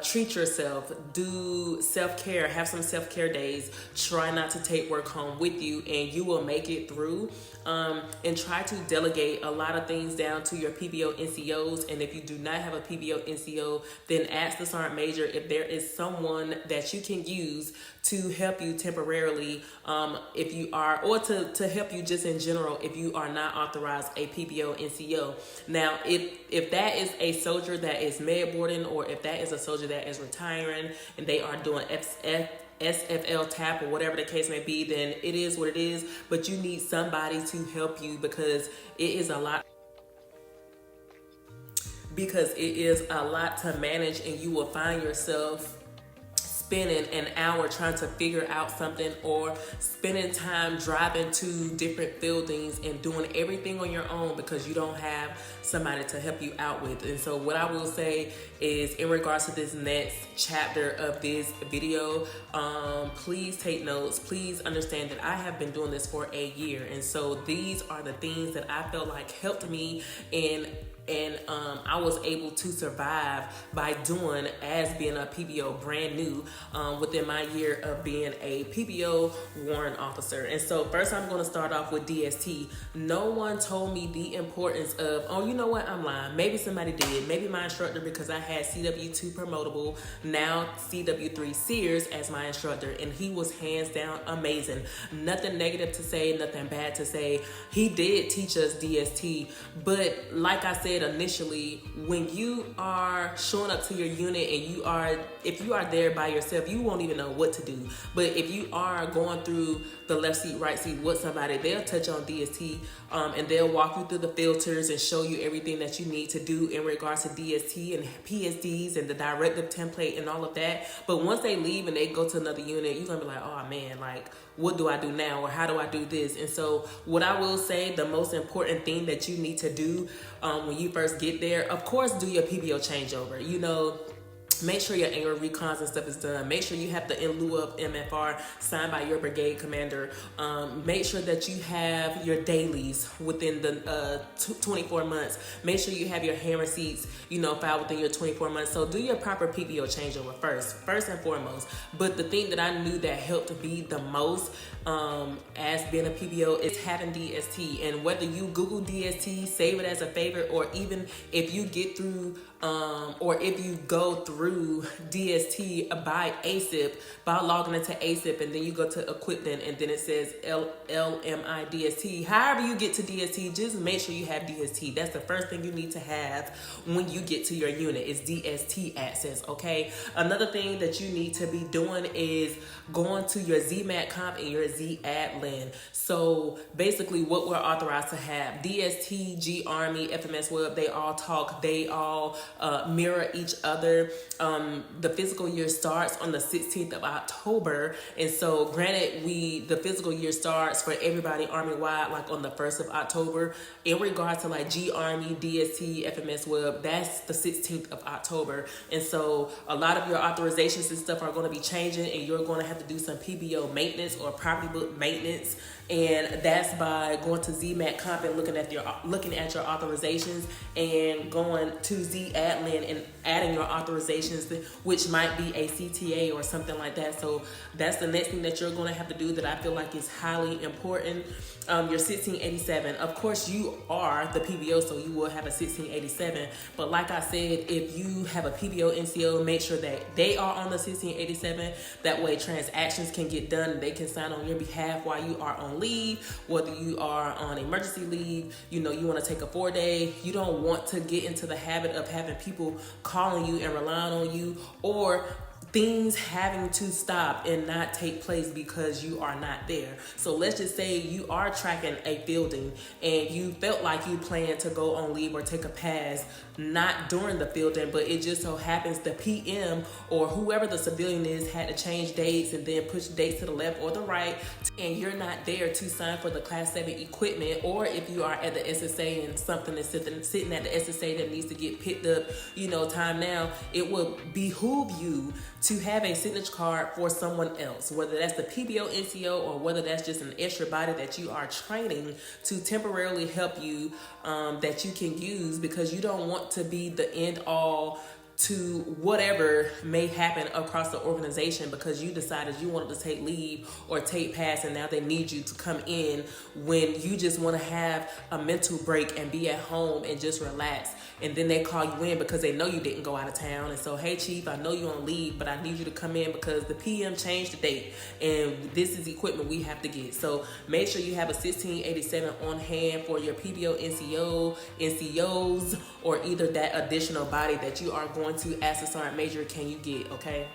treat yourself, do self-care, have some self-care days, try not to take work home with you, and you will make it through. And try to delegate a lot of things down to your PBO NCOs. And if you do not have a PBO NCO, then ask the Sergeant Major if there is someone that you can use to help you temporarily, if you are, or to help you just in general if you are not authorized a PBO NCO. Now, if that is a soldier that is med boarding, or if that is a soldier that is retiring and they are doing SFL tap or whatever the case may be, then it is what it is. But you need somebody to help you, because it is a lot. Because it is a lot to manage, and you will find yourself spending an hour trying to figure out something, or spending time driving to different buildings and doing everything on your own because you don't have somebody to help you out with. And so what I will say is, in regards to this next chapter of this video, please take notes. Please understand that I have been doing this for a year, and so these are the things that I felt like helped me, and I was able to survive by doing as being a PBO brand new within my year of being a PBO warrant officer. And so first I'm going to start off with DST. No one told me the importance of, oh, you know what, I'm lying. Maybe somebody did. Maybe my instructor, because I had CW2 promotable, now CW3 Sears as my instructor, and he was hands down amazing. Nothing negative to say, nothing bad to say. He did teach us DST, but like I said initially, when you are showing up to your unit and if you are there by yourself, you won't even know what to do. But if you are going through the left seat, right seat with somebody, they'll touch on DST, and they'll walk you through the filters and show you everything that you need to do in regards to DST and PSDs and the directive template and all of that. But once they leave and they go to another unit, you're gonna be like, oh man, like, what do I do now, or how do I do this? And so what I will say, the most important thing that you need to do when you first get there, of course, do your PBO changeover. You know, make sure your annual recons and stuff is done. Make sure you have the in lieu of MFR signed by your brigade commander. Make sure that you have your dailies within the 24 months. Make sure you have your hand receipts, filed within your 24 months. So do your proper PBO changeover first and foremost. But the thing that I knew that helped me the most as being a PBO is having DST. And whether you Google DST, save it as a favorite, or even if you get through or if you go through DST by ASIP, by logging into ASIP, and then you go to equipment and then it says LMI DST. However you get to DST, just make sure you have DST. That's the first thing you need to have when you get to your unit is DST access, okay? Another thing that you need to be doing is going to your ZMAT comp and your Z-Adlin. So basically what we're authorized to have, DST, G Army, FMS Web, they all talk, they all mirror each other. The physical year starts on the 16th of October, and so granted, the physical year starts for everybody Army wide like on the 1st of October. In regards to like G Army, DST, FMS Web, that's the 16th of October, and so a lot of your authorizations and stuff are going to be changing, and you're going to have to do some PBO maintenance or property book maintenance, and that's by going to ZMAT comp and looking at your authorizations, and going to Z-Adlin and adding your authorizations, which might be a CTA or something like that. So that's the next thing that you're going to have to do that I feel like is highly important. Your 1687, of course you are the PBO, so you will have a 1687, but like I said, if you have a PBO NCO, make sure that they are on the 1687. That way transactions can get done and they can sign on your behalf while you are on leave, whether you are on emergency leave, you want to take a 4-day. You don't want to get into the habit of having people calling you and relying on you, or things having to stop and not take place because you are not there. So let's just say you are tracking a fielding and you felt like you planned to go on leave or take a pass, not during the fielding, but it just so happens the PM or whoever the civilian is had to change dates and then push dates to the left or the right, and you're not there to sign for the Class 7 equipment, or if you are at the SSA and something is sitting at the SSA that needs to get picked up, time now, it will behoove you to have a signature card for someone else, whether that's the PBO NCO or whether that's just an extra body that you are training to temporarily help you, that you can use, because you don't want to be the end all to whatever may happen across the organization because you decided you wanted to take leave or take pass, and now they need you to come in when you just want to have a mental break and be at home and just relax. And then they call you in because they know you didn't go out of town. And so, hey, chief, I know you're on leave, but I need you to come in because the PM changed the date and this is equipment we have to get. So make sure you have a 1687 on hand for your PBO, NCO, NCOs, or either that additional body that you are going to ask the sergeant major, can you get, okay,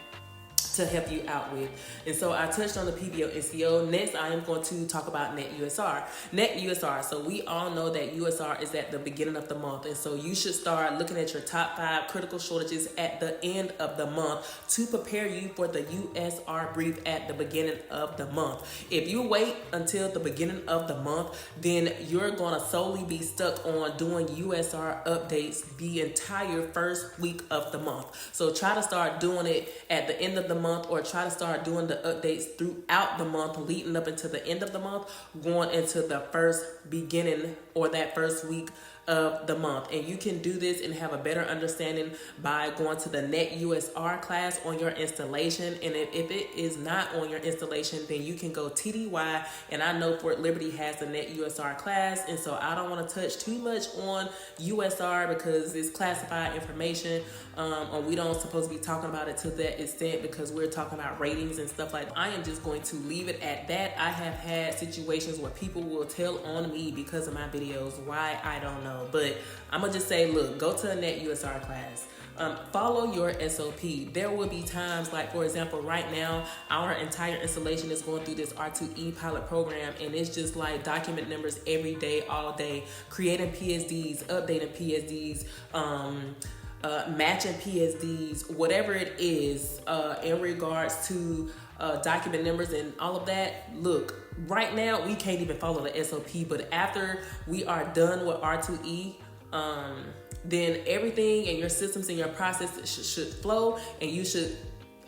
to help you out with. And so I touched on the PBO NCO. Next, I am going to talk about net USR. Net USR. So we all know that USR is at the beginning of the month. And so you should start looking at your top 5 critical shortages at the end of the month to prepare you for the USR brief at the beginning of the month. If you wait until the beginning of the month, then you're going to solely be stuck on doing USR updates the entire first week of the month. So try to start doing it at the end of the month, or try to start doing the updates throughout the month leading up into the end of the month, going into the first beginning or that first week of the month. And you can do this and have a better understanding by going to the Net USR class on your installation. And if it is not on your installation, then you can go TDY, and I know Fort Liberty has the Net USR class, and so I don't want to touch too much on USR because it's classified information, and we don't supposed to be talking about it to that extent because we're talking about ratings and stuff like that. I am just going to leave it at that. I have had situations where people will tell on me because of my videos, why, I don't know. But I'm gonna just say, look, go to a Net USR class. Follow your SOP. There will be times, like for example, right now, our entire installation is going through this R2E pilot program, and it's just like document numbers every day, all day, creating PSDs, updating PSDs, matching PSDs, whatever it is, in regards to document numbers and all of that. Look, right now we can't even follow the SOP, but after we are done with R2E, then everything in your systems and your process should flow, and you should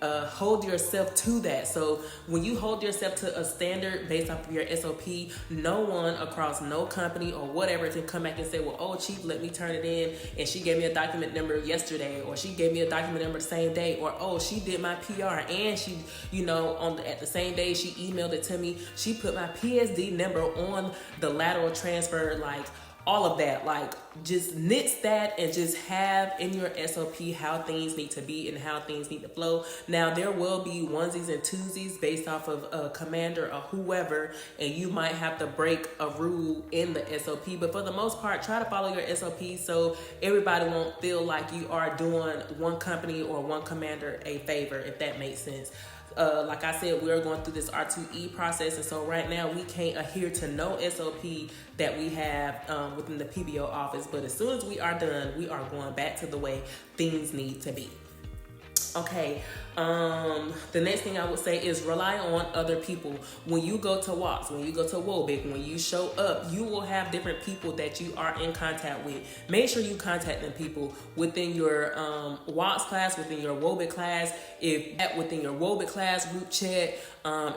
hold yourself to that. So when you hold yourself to a standard based off of your SOP, no one across no company or whatever can come back and say, well, oh, chief, let me turn it in, and she gave me a document number yesterday, or she gave me a document number the same day, or oh, she did my PR and she, you know, at the same day she emailed it to me, she put my PSD number on the lateral transfer, like all of that. Like, just nits that and just have in your SOP how things need to be and how things need to flow. Now, there will be onesies and twosies based off of a commander or whoever, and you might have to break a rule in the SOP. But for the most part, try to follow your SOP so everybody won't feel like you are doing one company or one commander a favor, if that makes sense. Like I said, we're going through this R2E process, and so right now we can't adhere to no SOP that we have within the PBO office. But as soon as we are done, we are going back to the way things need to be. Okay, the next thing I would say is rely on other people. When you go to WAPS, when you go to WOBIC, when you show up, you will have different people that you are in contact with. Make sure you contact them people within your WAPS class, within your WOBIC class, within your WOBIC class group chat.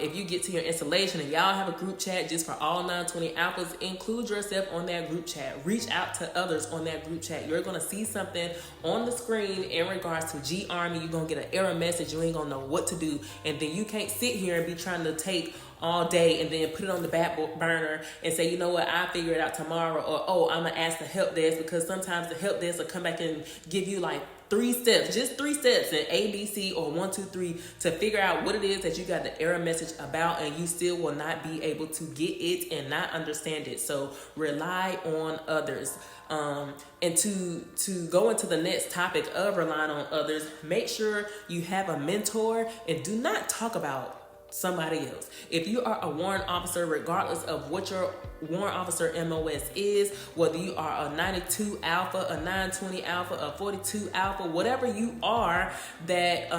If you get to your installation and y'all have a group chat just for all 920 alphas, include yourself on that group chat. Reach out to others on that group chat. You're going to see something on the screen in regards to G Army. You're going to get an error message. You ain't going to know what to do. And then you can't sit here and be trying to take all day and then put it on the back burner and say, you know what, I'll figure it out tomorrow. Or, oh, I'm going to ask the help desk, because sometimes the help desk will come back and give you like 3 steps, just 3 steps in A, B, C, or 1, 2, 3 to figure out what it is that you got the error message about, and you still will not be able to get it and not understand it. So rely on others. And to go into the next topic of relying on others, make sure you have a mentor and do not talk about somebody else. If you are a warrant officer, regardless of what your warrant officer MOS is, whether you are a 92 alpha, a 920 alpha, a 42 alpha, whatever you are, that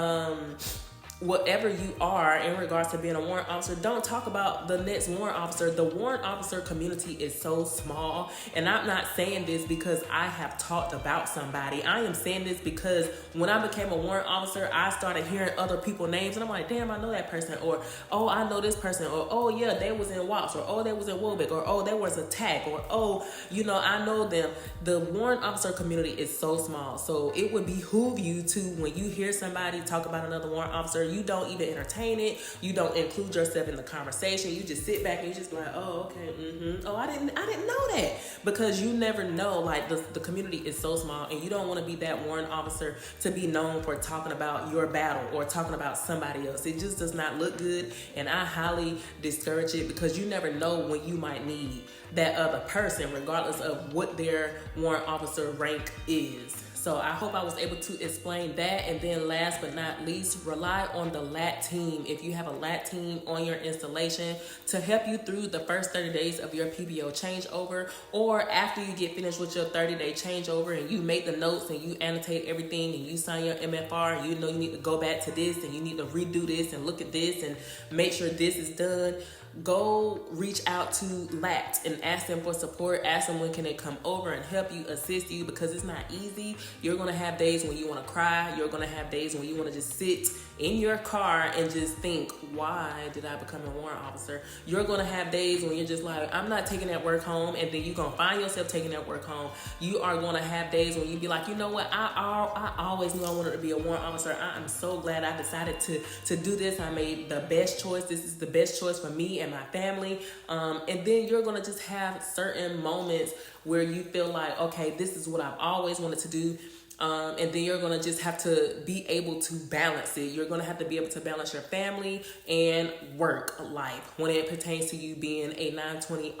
whatever you are in regards to being a warrant officer, don't talk about the next warrant officer. The warrant officer community is so small, and I'm not saying this because I have talked about somebody. I am saying this because when I became a warrant officer, I started hearing other people's names, and I'm like, damn, I know that person, or oh, I know this person, or oh yeah, they was in Watts, or oh, they was in Woolbeck, or oh, there was a tag, or oh, you know, I know them. The warrant officer community is so small, so it would behoove you to, when you hear somebody talk about another warrant officer, you don't even entertain it. You don't include yourself in the conversation. You just sit back and you just be like, oh, okay, oh, I didn't know that, because you never know. Like the community is so small, and you don't want to be that warrant officer to be known for talking about your battle or talking about somebody else. It just does not look good, and I highly discourage it, because you never know when you might need that other person, regardless of what their warrant officer rank is. So I hope I was able to explain that. And then last but not least, rely on the LAT team. If you have a LAT team on your installation to help you through the first 30 days of your PBO changeover, or after you get finished with your 30-day changeover and you make the notes and you annotate everything and you sign your MFR, and you know you need to go back to this and you need to redo this and look at this and make sure this is done. Go reach out to LAT and ask them for support. Ask them when can they come over and help you, assist you, because it's not easy. You're going to have days when you want to cry. You're going to have days when you want to just sit in your car and just think, why did I become a warrant officer? You're going to have days when you're just like, I'm not taking that work home, and then you're going to find yourself taking that work home. You are going to have days when you be like, you know what, I always knew I wanted to be a warrant officer. I am so glad I decided to do this. I made the best choice. This is the best choice for me and my family. And then you're going to just have certain moments where you feel like, okay, this is what I've always wanted to do. And then you're going to just have to be able to balance it. You're going to have to be able to balance your family and work life when it pertains to you being a 920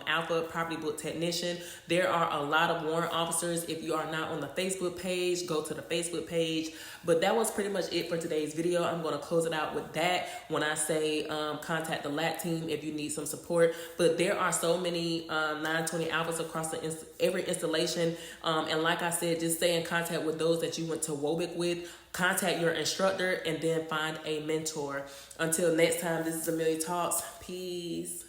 Alpha property book technician. There are a lot of warrant officers. If you are not on the Facebook page, go to the Facebook page. But that was pretty much it for today's video. I'm going to close it out with that when I say contact the LAT team if you need some support. But there are so many 920 Alphas across every installation. And like I said, just stay in contact with those that you went to Woolbeck with. Contact your instructor and then find a mentor. Until next time, this is Amelia Talks. Peace.